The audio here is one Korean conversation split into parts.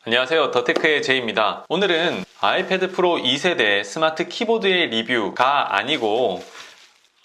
안녕하세요, 더테크의 제이입니다. 오늘은 아이패드 프로 2세대 스마트 키보드의 리뷰가 아니고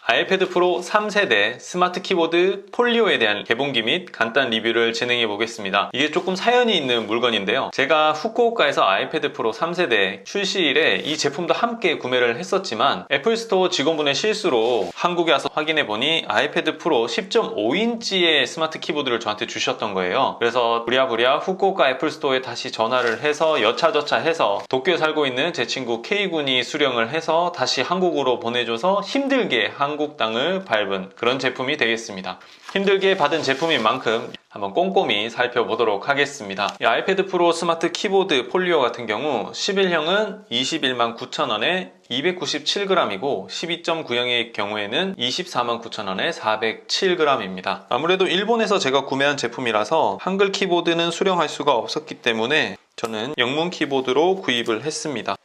아이패드 프로 3세대 스마트 키보드 폴리오에 대한 개봉기 및 간단 리뷰를 진행해 보겠습니다. 이게 조금 사연이 있는 물건인데요, 제가 후쿠오카에서 아이패드 프로 3세대 출시일에 이 제품도 함께 구매를 했었지만 애플스토어 직원분의 실수로 한국에 와서 확인해 보니 아이패드 프로 10.5인치의 스마트 키보드를 저한테 주셨던 거예요. 그래서 부랴부랴 후쿠오카 애플스토어에 다시 전화를 해서 여차저차 해서 도쿄에 살고 있는 제 친구 K군이 수령을 해서 다시 한국으로 보내줘서 힘들게 한국 땅을 밟은 그런 제품이 되겠습니다. 힘들게 받은 제품인 만큼 한번 꼼꼼히 살펴보도록 하겠습니다. 이 아이패드 프로 스마트 키보드 폴리오 같은 경우 11형은 21만 9천원에 297g이고 12.9형의 경우에는 24만 9천원에 407g입니다. 아무래도 일본에서 제가 구매한 제품이라서 한글 키보드는 수령할 수가 없었기 때문에 저는 영문 키보드로 구입을 했습니다.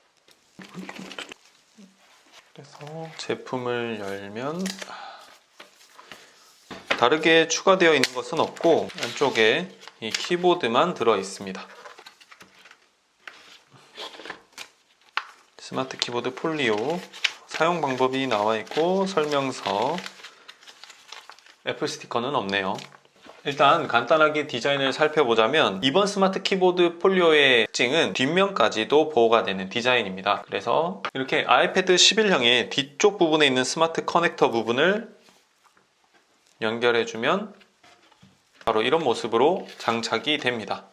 그래서 제품을 열면 다르게 추가되어 있는 것은 없고 안쪽에 이 키보드만 들어 있습니다. 스마트 키보드 폴리오 사용 방법이 나와 있고 설명서, 애플 스티커는 없네요. 일단 간단하게 디자인을 살펴보자면 이번 스마트 키보드 폴리오의 특징은 뒷면까지도 보호가 되는 디자인입니다. 그래서 이렇게 아이패드 11형의 뒤쪽 부분에 있는 스마트 커넥터 부분을 연결해주면 바로 이런 모습으로 장착이 됩니다.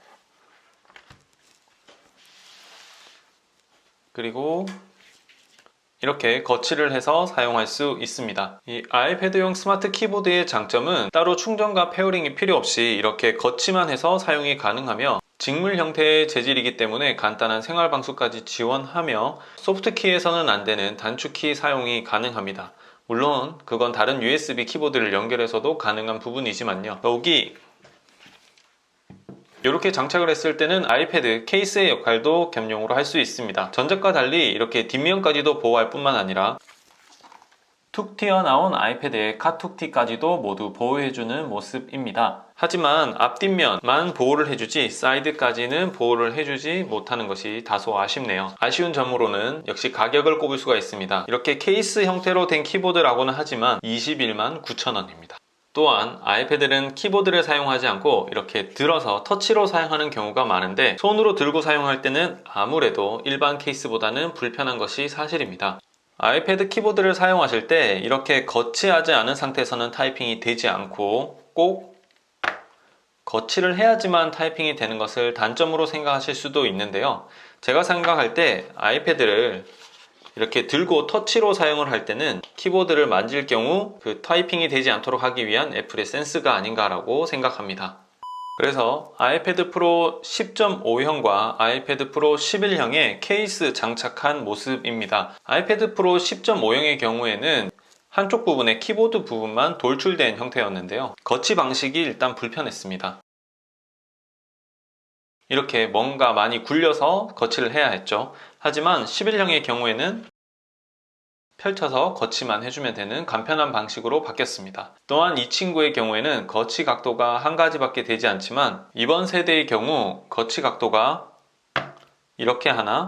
그리고 이렇게 거치를 해서 사용할 수 있습니다. 이 아이패드용 스마트 키보드의 장점은 따로 충전과 페어링이 필요 없이 이렇게 거치만 해서 사용이 가능하며 직물 형태의 재질이기 때문에 간단한 생활 방수까지 지원하며 소프트키에서는 안 되는 단축키 사용이 가능합니다. 물론 그건 다른 USB 키보드를 연결해서도 가능한 부분이지만요, 더욱이 이렇게 장착을 했을 때는 아이패드 케이스의 역할도 겸용으로 할 수 있습니다. 전작과 달리 이렇게 뒷면까지도 보호할 뿐만 아니라 툭 튀어나온 아이패드의 카툭티까지도 모두 보호해주는 모습입니다. 하지만 앞뒷면만 보호를 해주지 사이드까지는 보호를 해주지 못하는 것이 다소 아쉽네요. 아쉬운 점으로는 역시 가격을 꼽을 수가 있습니다. 이렇게 케이스 형태로 된 키보드라고는 하지만 21만 9천원입니다. 또한 아이패드는 키보드를 사용하지 않고 이렇게 들어서 터치로 사용하는 경우가 많은데 손으로 들고 사용할 때는 아무래도 일반 케이스보다는 불편한 것이 사실입니다. 아이패드 키보드를 사용하실 때 이렇게 거치하지 않은 상태에서는 타이핑이 되지 않고 꼭 거치를 해야지만 타이핑이 되는 것을 단점으로 생각하실 수도 있는데요, 제가 생각할 때 아이패드를 이렇게 들고 터치로 사용을 할 때는 키보드를 만질 경우 그 타이핑이 되지 않도록 하기 위한 애플의 센스가 아닌가라고 생각합니다. 그래서 아이패드 프로 10.5형과 아이패드 프로 11형의 케이스 장착한 모습입니다. 아이패드 프로 10.5형의 경우에는 한쪽 부분의 키보드 부분만 돌출된 형태였는데요, 거치 방식이 일단 불편했습니다. 이렇게 뭔가 많이 굴려서 거치를 해야 했죠. 하지만 11형의 경우에는 펼쳐서 거치만 해주면 되는 간편한 방식으로 바뀌었습니다. 또한 이 친구의 경우에는 거치 각도가 한 가지밖에 되지 않지만 이번 세대의 경우 거치 각도가 이렇게 하나,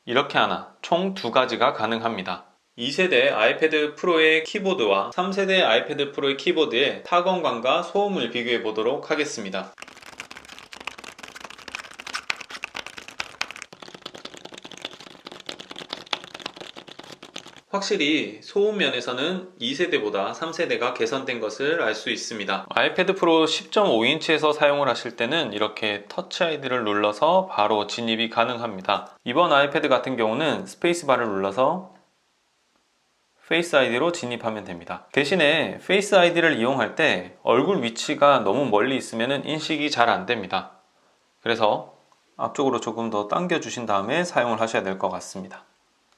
이렇게 하나, 총 두 가지가 가능합니다. 2세대 아이패드 프로의 키보드와 3세대 아이패드 프로의 키보드의 타건감과 소음을 비교해 보도록 하겠습니다. 확실히 소음 면에서는 2세대보다 3세대가 개선된 것을 알 수 있습니다. 아이패드 프로 10.5인치에서 사용을 하실 때는 이렇게 터치 아이디를 눌러서 바로 진입이 가능합니다. 이번 아이패드 같은 경우는 스페이스바를 눌러서 페이스 아이디로 진입하면 됩니다. 대신에 페이스 아이디를 이용할 때 얼굴 위치가 너무 멀리 있으면 인식이 잘 안됩니다. 그래서 앞쪽으로 조금 더 당겨 주신 다음에 사용을 하셔야 될 것 같습니다.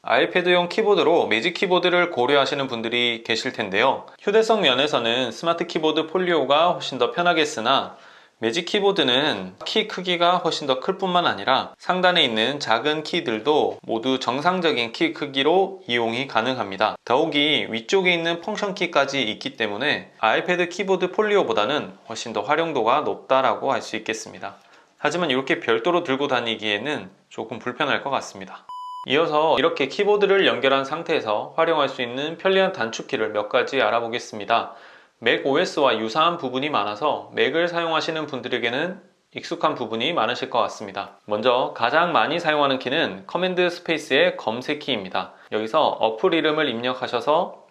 아이패드용 키보드로 매직 키보드를 고려하시는 분들이 계실 텐데요, 휴대성 면에서는 스마트 키보드 폴리오가 훨씬 더 편하겠으나 매직 키보드는 키 크기가 훨씬 더 클 뿐만 아니라 상단에 있는 작은 키들도 모두 정상적인 키 크기로 이용이 가능합니다. 더욱이 위쪽에 있는 펑션 키까지 있기 때문에 아이패드 키보드 폴리오보다는 훨씬 더 활용도가 높다라고 할 수 있겠습니다. 하지만 이렇게 별도로 들고 다니기에는 조금 불편할 것 같습니다. 이어서 이렇게 키보드를 연결한 상태에서 활용할 수 있는 편리한 단축키를 몇 가지 알아보겠습니다. 맥 OS와 유사한 부분이 많아서 맥을 사용하시는 분들에게는 익숙한 부분이 많으실 것 같습니다. 먼저 가장 많이 사용하는 키는 커맨드 스페이스의 검색 키입니다. 여기서 어플 이름을 입력하셔서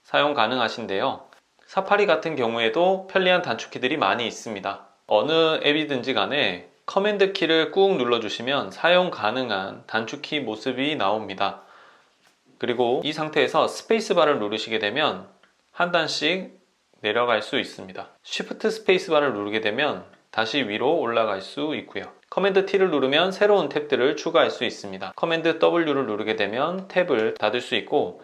사용 가능하신데요. 사파리 같은 경우에도 편리한 단축키들이 많이 있습니다. 어느 앱이든지 간에 커맨드 키를 꾹 눌러주시면 사용 가능한 단축키 모습이 나옵니다. 그리고 이 상태에서 스페이스바를 누르시게 되면 한 단씩 내려갈 수 있습니다. 쉬프트 스페이스바를 누르게 되면 다시 위로 올라갈 수 있고요. 커맨드 T를 누르면 새로운 탭들을 추가할 수 있습니다. 커맨드 W를 누르게 되면 탭을 닫을 수 있고,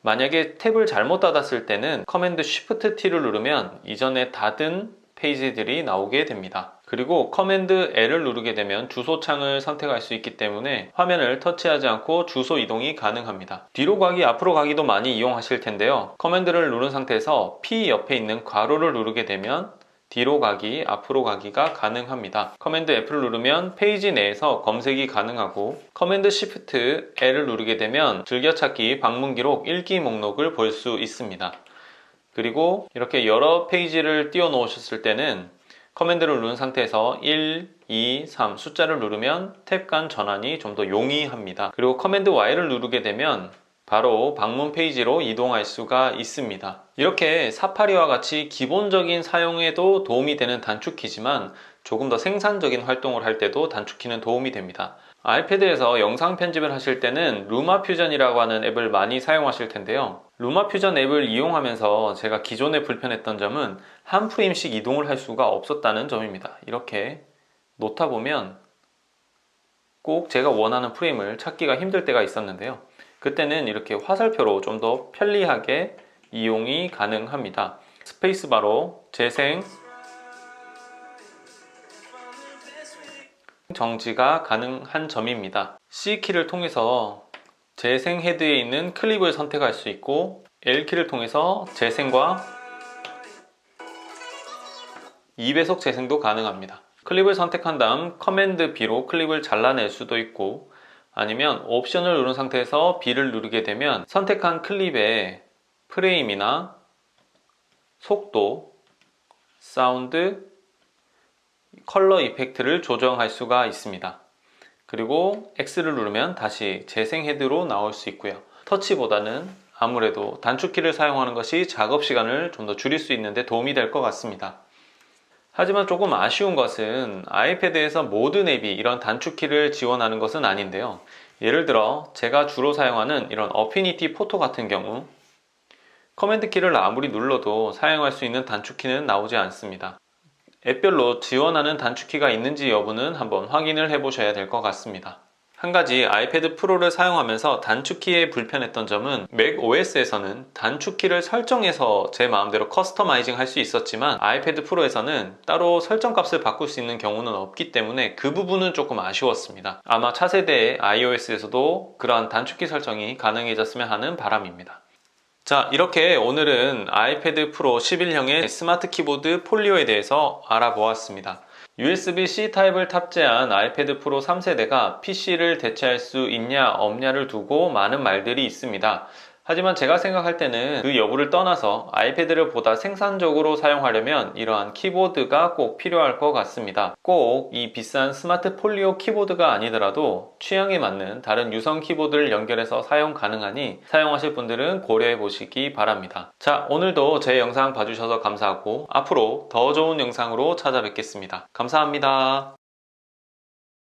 만약에 탭을 잘못 닫았을 때는 커맨드 쉬프트 T를 누르면 이전에 닫은 페이지들이 나오게 됩니다. 그리고 커맨드 L을 누르게 되면 주소창을 선택할 수 있기 때문에 화면을 터치하지 않고 주소 이동이 가능합니다. 뒤로 가기, 앞으로 가기도 많이 이용하실 텐데요. 커맨드를 누른 상태에서 P 옆에 있는 괄호를 누르게 되면 뒤로 가기, 앞으로 가기가 가능합니다. 커맨드 F를 누르면 페이지 내에서 검색이 가능하고, 커맨드 Shift L을 누르게 되면 즐겨찾기, 방문 기록, 읽기 목록을 볼 수 있습니다. 그리고 이렇게 여러 페이지를 띄워 놓으셨을 때는 커맨드를 누른 상태에서 1, 2, 3 숫자를 누르면 탭 간 전환이 좀 더 용이합니다. 그리고 커맨드 Y를 누르게 되면 바로 방문 페이지로 이동할 수가 있습니다. 이렇게 사파리와 같이 기본적인 사용에도 도움이 되는 단축키지만 조금 더 생산적인 활동을 할 때도 단축키는 도움이 됩니다. 아이패드에서 영상 편집을 하실 때는 루마퓨전이라고 하는 앱을 많이 사용하실 텐데요. 루마퓨전 앱을 이용하면서 제가 기존에 불편했던 점은 한 프레임씩 이동을 할 수가 없었다는 점입니다. 이렇게 놓다 보면 꼭 제가 원하는 프레임을 찾기가 힘들 때가 있었는데요. 그때는 이렇게 화살표로 좀 더 편리하게 이용이 가능합니다. 스페이스바로 재생, 정지가 가능한 점입니다. C키를 통해서 재생 헤드에 있는 클립을 선택할 수 있고, L키를 통해서 재생과 2배속 재생도 가능합니다. 클립을 선택한 다음 커맨드 B로 클립을 잘라낼 수도 있고, 아니면 옵션을 누른 상태에서 B를 누르게 되면 선택한 클립의 프레임이나 속도, 사운드, 컬러 이펙트를 조정할 수가 있습니다. 그리고 X를 누르면 다시 재생 헤드로 나올 수 있고요. 터치보다는 아무래도 단축키를 사용하는 것이 작업 시간을 좀 더 줄일 수 있는데 도움이 될 것 같습니다. 하지만 조금 아쉬운 것은 아이패드에서 모든 앱이 이런 단축키를 지원하는 것은 아닌데요. 예를 들어 제가 주로 사용하는 이런 어피니티 포토 같은 경우 커맨드 키를 아무리 눌러도 사용할 수 있는 단축키는 나오지 않습니다. 앱별로 지원하는 단축키가 있는지 여부는 한번 확인을 해보셔야 될 것 같습니다. 한 가지 아이패드 프로를 사용하면서 단축키에 불편했던 점은 맥 OS에서는 단축키를 설정해서 제 마음대로 커스터마이징 할 수 있었지만 아이패드 프로에서는 따로 설정 값을 바꿀 수 있는 경우는 없기 때문에 그 부분은 조금 아쉬웠습니다. 아마 차세대의 iOS에서도 그러한 단축키 설정이 가능해졌으면 하는 바람입니다. 자, 이렇게 오늘은 아이패드 프로 11형의 스마트 키보드 폴리오에 대해서 알아보았습니다. USB-C 타입을 탑재한 아이패드 프로 3세대가 PC를 대체할 수 있냐 없냐를 두고 많은 말들이 있습니다. 하지만 제가 생각할 때는 그 여부를 떠나서 아이패드를 보다 생산적으로 사용하려면 이러한 키보드가 꼭 필요할 것 같습니다. 꼭 이 비싼 스마트 폴리오 키보드가 아니더라도 취향에 맞는 다른 유선 키보드를 연결해서 사용 가능하니 사용하실 분들은 고려해 보시기 바랍니다. 자, 오늘도 제 영상 봐주셔서 감사하고 앞으로 더 좋은 영상으로 찾아뵙겠습니다. 감사합니다.